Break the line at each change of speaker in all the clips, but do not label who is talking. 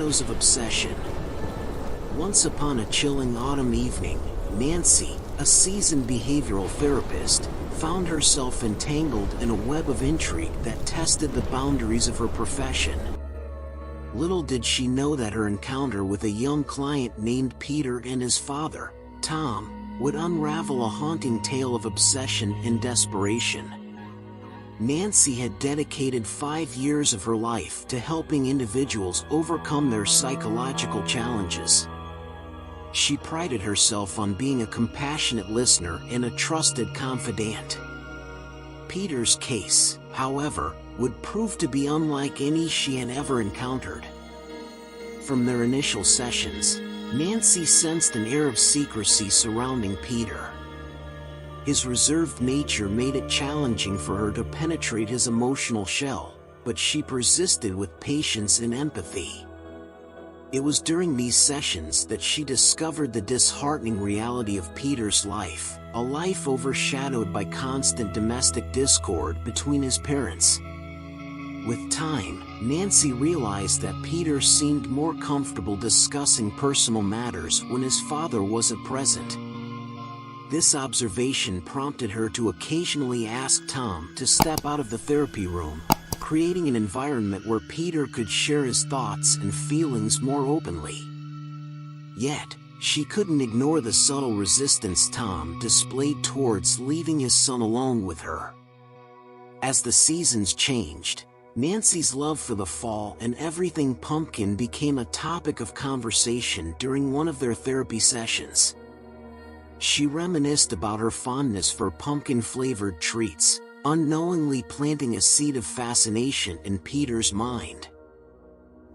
Shadows of Obsession. Once upon a chilling autumn evening, Nancy, a seasoned behavioral therapist, found herself entangled in a web of intrigue that tested the boundaries of her profession. Little did she know that her encounter with a young client named Peter and his father, Tom, would unravel a haunting tale of obsession and desperation. Nancy had dedicated 5 years of her life to helping individuals overcome their psychological challenges. She prided herself on being a compassionate listener and a trusted confidant. Peter's case, however, would prove to be unlike any she had ever encountered. From their initial sessions, Nancy sensed an air of secrecy surrounding Peter. His reserved nature made it challenging for her to penetrate his emotional shell, but she persisted with patience and empathy. It was during these sessions that she discovered the disheartening reality of Peter's life, a life overshadowed by constant domestic discord between his parents. With time, Nancy realized that Peter seemed more comfortable discussing personal matters when his father wasn't present. This observation prompted her to occasionally ask Tom to step out of the therapy room, creating an environment where Peter could share his thoughts and feelings more openly. Yet, she couldn't ignore the subtle resistance Tom displayed towards leaving his son alone with her. As the seasons changed, Nancy's love for the fall and everything pumpkin became a topic of conversation during one of their therapy sessions. She reminisced about her fondness for pumpkin-flavored treats, unknowingly planting a seed of fascination in Peter's mind.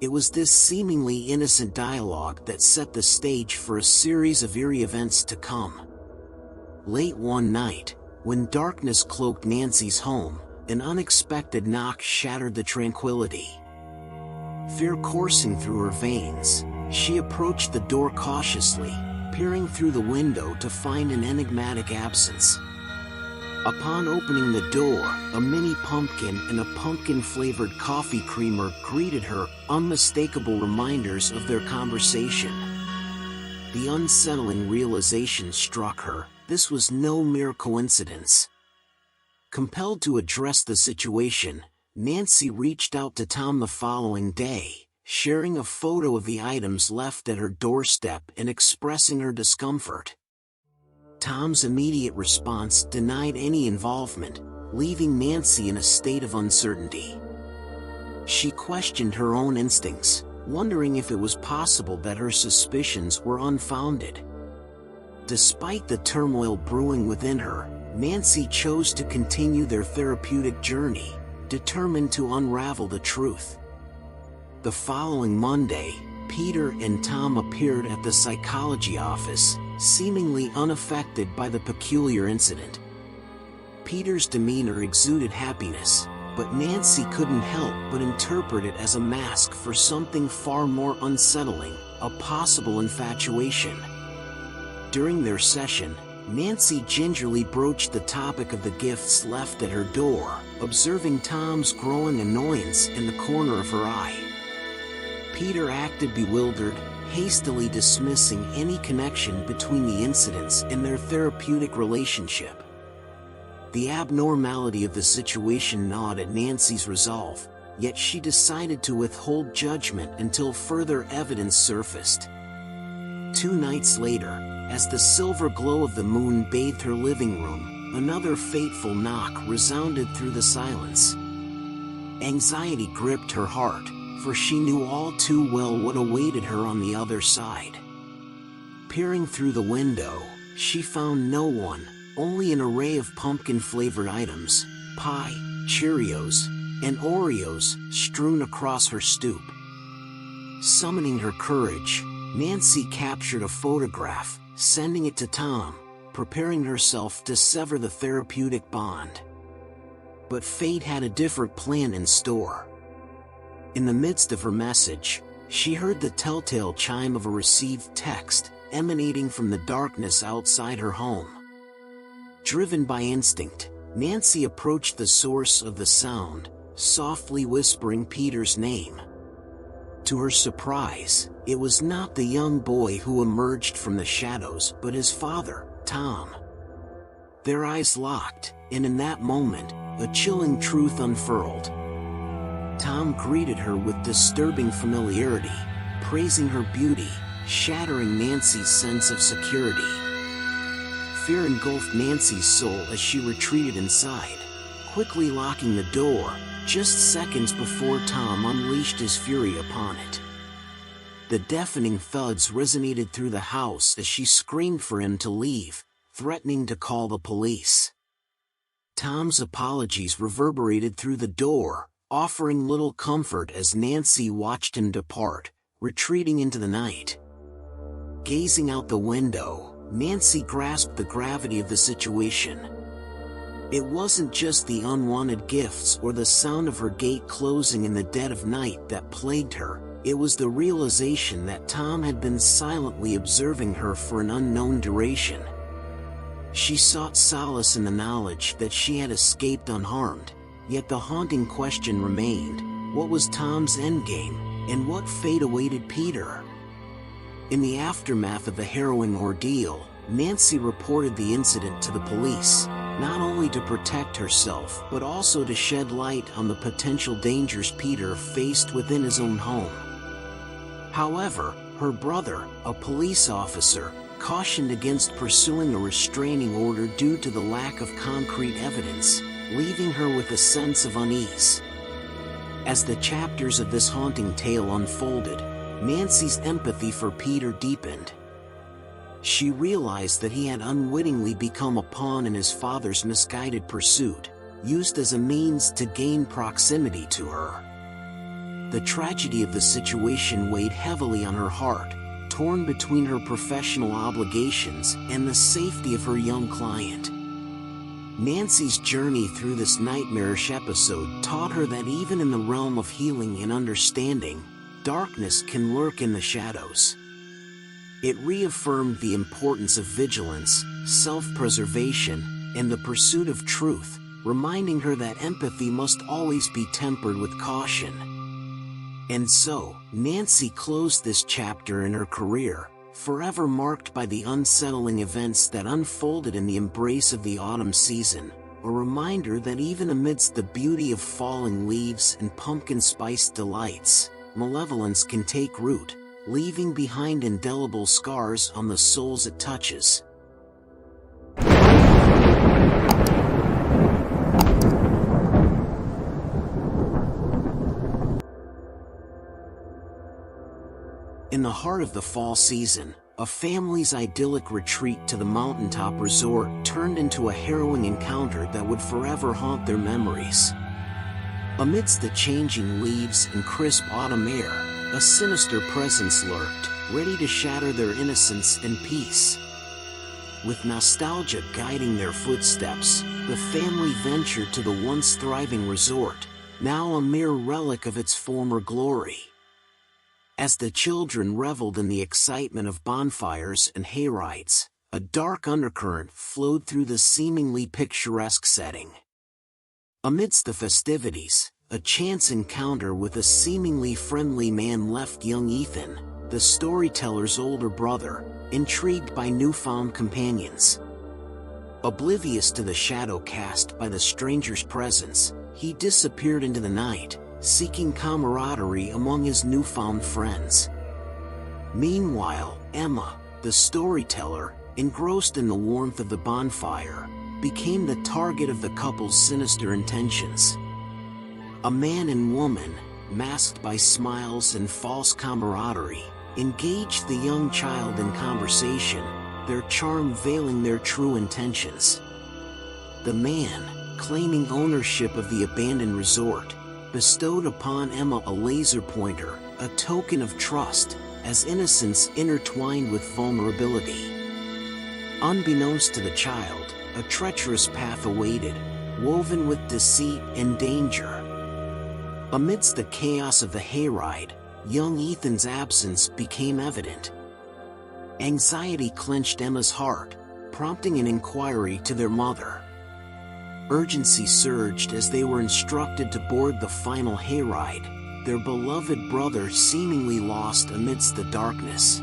It was this seemingly innocent dialogue that set the stage for a series of eerie events to come. Late one night, when darkness cloaked Nancy's home, an unexpected knock shattered the tranquility. Fear coursing through her veins, she approached the door cautiously, peering through the window to find an enigmatic absence. Upon opening the door, a mini pumpkin and a pumpkin-flavored coffee creamer greeted her, unmistakable reminders of their conversation. The unsettling realization struck her: this was no mere coincidence. Compelled to address the situation, Nancy reached out to Tom the following day, sharing a photo of the items left at her doorstep and expressing her discomfort. Tom's immediate response denied any involvement, leaving Nancy in a state of uncertainty. She questioned her own instincts, wondering if it was possible that her suspicions were unfounded. Despite the turmoil brewing within her, Nancy chose to continue their therapeutic journey, determined to unravel the truth. The following Monday, Peter and Tom appeared at the psychology office, seemingly unaffected by the peculiar incident. Peter's demeanor exuded happiness, but Nancy couldn't help but interpret it as a mask for something far more unsettling: a possible infatuation. During their session, Nancy gingerly broached the topic of the gifts left at her door, observing Tom's growing annoyance in the corner of her eye. Peter acted bewildered, hastily dismissing any connection between the incidents and their therapeutic relationship. The abnormality of the situation gnawed at Nancy's resolve, yet she decided to withhold judgment until further evidence surfaced. 2 nights later, as the silver glow of the moon bathed her living room, another fateful knock resounded through the silence. Anxiety gripped her heart, for she knew all too well what awaited her on the other side. Peering through the window, she found no one, only an array of pumpkin-flavored items, pie, Cheerios, and Oreos, strewn across her stoop. Summoning her courage, Nancy captured a photograph, sending it to Tom, preparing herself to sever the therapeutic bond. But fate had a different plan in store. In the midst of her message, she heard the telltale chime of a received text, emanating from the darkness outside her home. Driven by instinct, Nancy approached the source of the sound, softly whispering Peter's name. To her surprise, it was not the young boy who emerged from the shadows but his father, Tom. Their eyes locked, and in that moment, a chilling truth unfurled. Tom greeted her with disturbing familiarity, praising her beauty, shattering Nancy's sense of security. Fear engulfed Nancy's soul as she retreated inside, quickly locking the door, just seconds before Tom unleashed his fury upon it. The deafening thuds resonated through the house as she screamed for him to leave, threatening to call the police. Tom's apologies reverberated through the door, offering little comfort as Nancy watched him depart, retreating into the night. Gazing out the window, Nancy grasped the gravity of the situation. It wasn't just the unwanted gifts or the sound of her gate closing in the dead of night that plagued her, it was the realization that Tom had been silently observing her for an unknown duration. She sought solace in the knowledge that she had escaped unharmed, yet the haunting question remained: what was Tom's endgame, and what fate awaited Peter? In the aftermath of the harrowing ordeal, Nancy reported the incident to the police, not only to protect herself but also to shed light on the potential dangers Peter faced within his own home. However, her brother, a police officer, cautioned against pursuing a restraining order due to the lack of concrete evidence, leaving her with a sense of unease. As the chapters of this haunting tale unfolded, Nancy's empathy for Peter deepened. She realized that he had unwittingly become a pawn in his father's misguided pursuit, used as a means to gain proximity to her. The tragedy of the situation weighed heavily on her heart, torn between her professional obligations and the safety of her young client. Nancy's journey through this nightmarish episode taught her that even in the realm of healing and understanding, darkness can lurk in the shadows. It reaffirmed the importance of vigilance, self-preservation, and the pursuit of truth, reminding her that empathy must always be tempered with caution. And so, Nancy closed this chapter in her career, forever marked by the unsettling events that unfolded in the embrace of the autumn season, a reminder that even amidst the beauty of falling leaves and pumpkin-spiced delights, malevolence can take root, leaving behind indelible scars on the souls it touches. In the heart of the fall season, a family's idyllic retreat to the mountaintop resort turned into a harrowing encounter that would forever haunt their memories. Amidst the changing leaves and crisp autumn air, a sinister presence lurked, ready to shatter their innocence and peace. With nostalgia guiding their footsteps, the family ventured to the once thriving resort, now a mere relic of its former glory. As the children reveled in the excitement of bonfires and hayrides, a dark undercurrent flowed through the seemingly picturesque setting. Amidst the festivities, a chance encounter with a seemingly friendly man left young Ethan, the storyteller's older brother, intrigued by newfound companions. Oblivious to the shadow cast by the stranger's presence, he disappeared into the night, seeking camaraderie among his newfound friends. Meanwhile, Emma, the storyteller, engrossed in the warmth of the bonfire, became the target of the couple's sinister intentions. A man and woman, masked by smiles and false camaraderie, engaged the young child in conversation, their charm veiling their true intentions. The man, claiming ownership of the abandoned resort, bestowed upon Emma a laser pointer, a token of trust, as innocence intertwined with vulnerability. Unbeknownst to the child, a treacherous path awaited, woven with deceit and danger. Amidst the chaos of the hayride, young Ethan's absence became evident. Anxiety clenched Emma's heart, prompting an inquiry to their mother. Urgency surged as they were instructed to board the final hayride, their beloved brother seemingly lost amidst the darkness.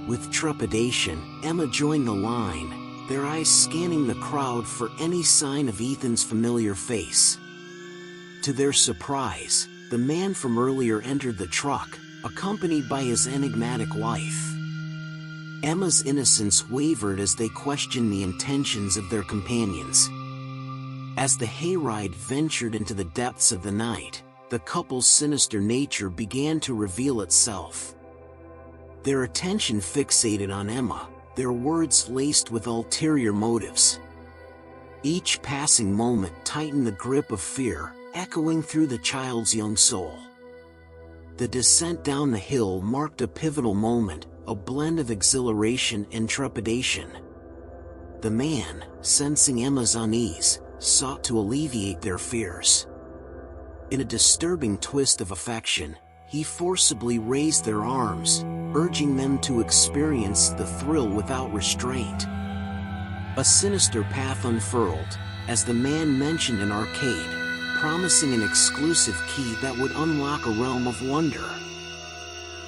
With trepidation, Emma joined the line, their eyes scanning the crowd for any sign of Ethan's familiar face. To their surprise, the man from earlier entered the truck, accompanied by his enigmatic wife. Emma's innocence wavered as they questioned the intentions of their companions. As the hayride ventured into the depths of the night, the couple's sinister nature began to reveal itself. Their attention fixated on Emma, their words laced with ulterior motives. Each passing moment tightened the grip of fear, echoing through the child's young soul. The descent down the hill marked a pivotal moment, a blend of exhilaration and trepidation. The man, sensing Emma's unease, sought to alleviate their fears. In a disturbing twist of affection, he forcibly raised their arms, urging them to experience the thrill without restraint. A sinister path unfurled, as the man mentioned an arcade, promising an exclusive key that would unlock a realm of wonder.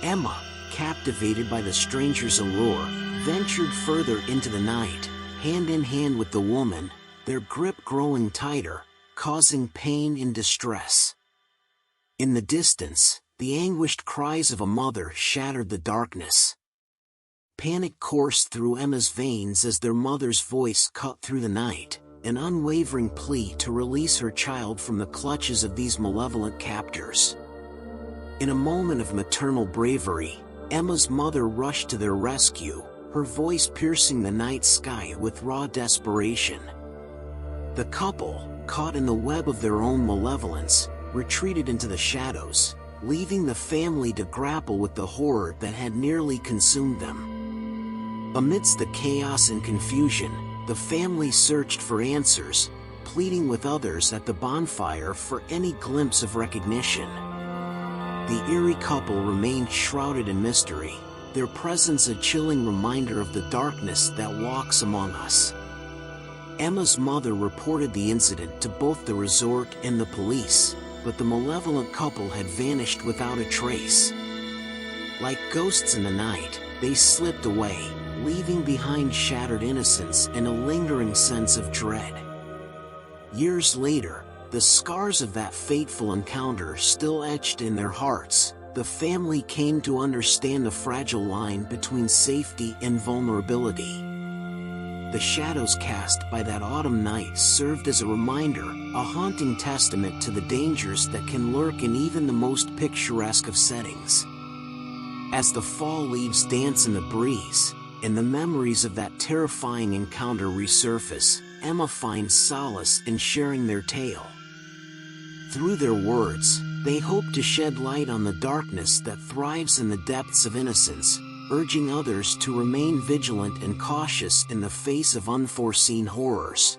Emma, captivated by the stranger's allure, ventured further into the night, hand in hand with the woman, their grip growing tighter, causing pain and distress. In the distance, the anguished cries of a mother shattered the darkness. Panic coursed through Emma's veins as their mother's voice cut through the night, an unwavering plea to release her child from the clutches of these malevolent captors. In a moment of maternal bravery, Emma's mother rushed to their rescue, her voice piercing the night sky with raw desperation. The couple, caught in the web of their own malevolence, retreated into the shadows, leaving the family to grapple with the horror that had nearly consumed them. Amidst the chaos and confusion, the family searched for answers, pleading with others at the bonfire for any glimpse of recognition. The eerie couple remained shrouded in mystery, their presence a chilling reminder of the darkness that walks among us. Emma's mother reported the incident to both the resort and the police, but the malevolent couple had vanished without a trace. Like ghosts in the night, they slipped away, leaving behind shattered innocence and a lingering sense of dread. Years later, the scars of that fateful encounter still etched in their hearts, the family came to understand the fragile line between safety and vulnerability. The shadows cast by that autumn night served as a reminder, a haunting testament to the dangers that can lurk in even the most picturesque of settings. As the fall leaves dance in the breeze, and the memories of that terrifying encounter resurface, Emma finds solace in sharing their tale. Through their words, they hope to shed light on the darkness that thrives in the depths of innocence, urging others to remain vigilant and cautious in the face of unforeseen horrors.